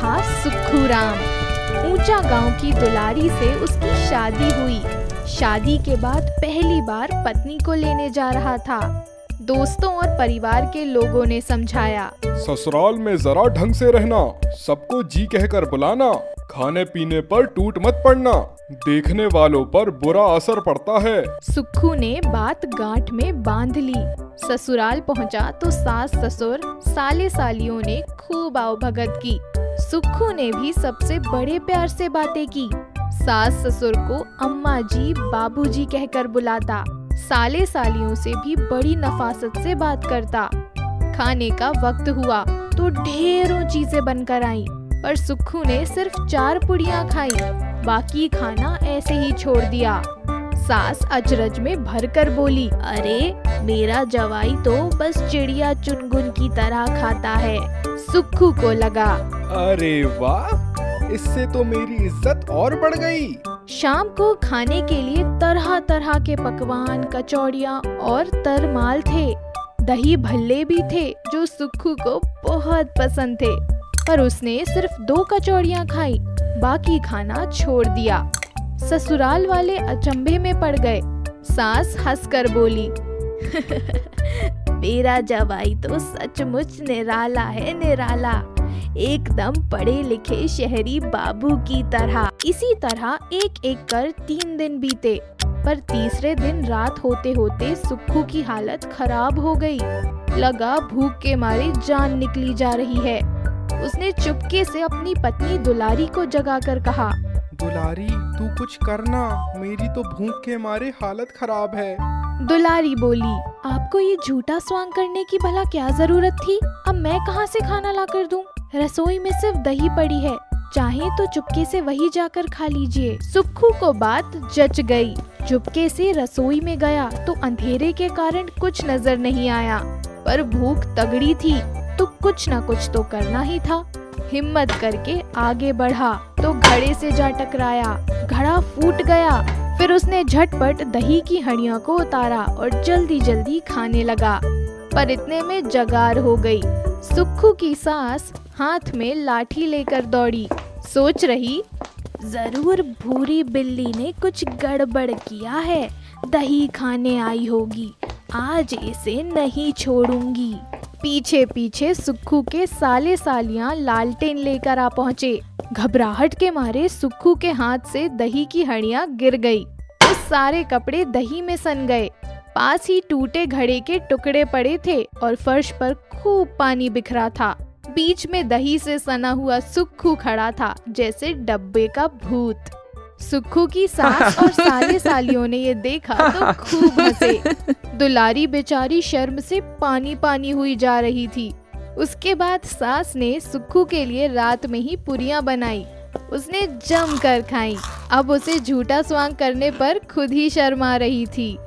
था सुक्खू राम। ऊंचा गांव की दुलारी से उसकी शादी हुई। शादी के बाद पहली बार पत्नी को लेने जा रहा था। दोस्तों और परिवार के लोगों ने समझाया, ससुराल में जरा ढंग से रहना, सबको जी कहकर बुलाना, खाने पीने पर टूट मत पड़ना, देखने वालों पर बुरा असर पड़ता है। सुक्खू ने बात गांठ में बांध ली। ससुराल पहुंचा तो सास ससुर साले सालियों ने खूब आवभगत की। सुक्खू ने भी सबसे बड़े प्यार से बातें की। सास ससुर को अम्मा जी बाबूजी कहकर बुलाता। साले सालियों से भी बड़ी नफासत से बात करता। खाने का वक्त हुआ तो ढेरों चीजें बनकर आईं, पर सुक्खू ने सिर्फ 4 पुड़ियां खाई, बाकी खाना ऐसे ही छोड़ दिया। सास अचरज में भरकर बोली, अरे मेरा जवाई तो बस चिड़िया चुनगुन की तरह खाता है। सुक्खू को लगा, अरे वाह, इससे तो मेरी इज्जत और बढ़ गई। शाम को खाने के लिए तरह तरह के पकवान, कचौड़ियाँ और तरमाल थे। दही भल्ले भी थे जो सुक्खू को बहुत पसंद थे, पर उसने सिर्फ 2 कचौड़ियाँ खाई, बाकी खाना छोड़ दिया। ससुराल वाले अचंभे में पड़ गए। सास हंसकर बोली, मेरा जवाई तो सचमुच निराला है, निराला, एकदम पढ़े लिखे शहरी बाबू की तरह। इसी तरह एक एक कर 3 दिन बीते, पर तीसरे दिन रात होते होते सुक्खू की हालत खराब हो गई। लगा भूख के मारे जान निकली जा रही है। उसने चुपके से अपनी पत्नी दुलारी को जगाकर कहा, दुलारी तू कुछ करना, मेरी तो भूख के मारे हालत खराब है। दुलारी बोली, आपको ये झूठा स्वांग करने की भला क्या जरूरत थी? अब मैं कहाँ से खाना ला कर दूं? रसोई में सिर्फ दही पड़ी है, चाहे तो चुपके से वही जाकर खा लीजिए। सुक्खू को बात जच गई। चुपके से रसोई में गया तो अंधेरे के कारण कुछ नजर नहीं आया, पर भूख तगड़ी थी तो कुछ न कुछ तो करना ही था। हिम्मत करके आगे बढ़ा तो घड़े से जा टकराया। घड़ा फूट गया। फिर उसने झटपट दही की हंडिया को उतारा और जल्दी जल्दी खाने लगा, पर इतने में जगार हो गई। सुक्खू की सास हाथ में लाठी लेकर दौड़ी, सोच रही, जरूर भूरी बिल्ली ने कुछ गड़बड़ किया है, दही खाने आई होगी, आज इसे नहीं छोड़ूंगी। पीछे पीछे सुक्खू के साले सालियां लालटेन लेकर आ पहुँचे। घबराहट के मारे सुक्खू के हाथ से दही की हंडिया गिर गई तो सारे कपड़े दही में सन गए। पास ही टूटे घड़े के टुकड़े पड़े थे और फर्श पर खूब पानी बिखरा था। बीच में दही से सना हुआ सुक्खू खड़ा था जैसे डब्बे का भूत। सुक्खू की सास और साले सालियों ने ये देखा तो खूब हंसे। दुलारी बेचारी शर्म से पानी पानी हुई जा रही थी। उसके बाद सास ने सुक्खू के लिए रात में ही पुरियां बनाई। उसने जम कर खाई। अब उसे झूठा स्वांग करने पर खुद ही शर्म आ रही थी।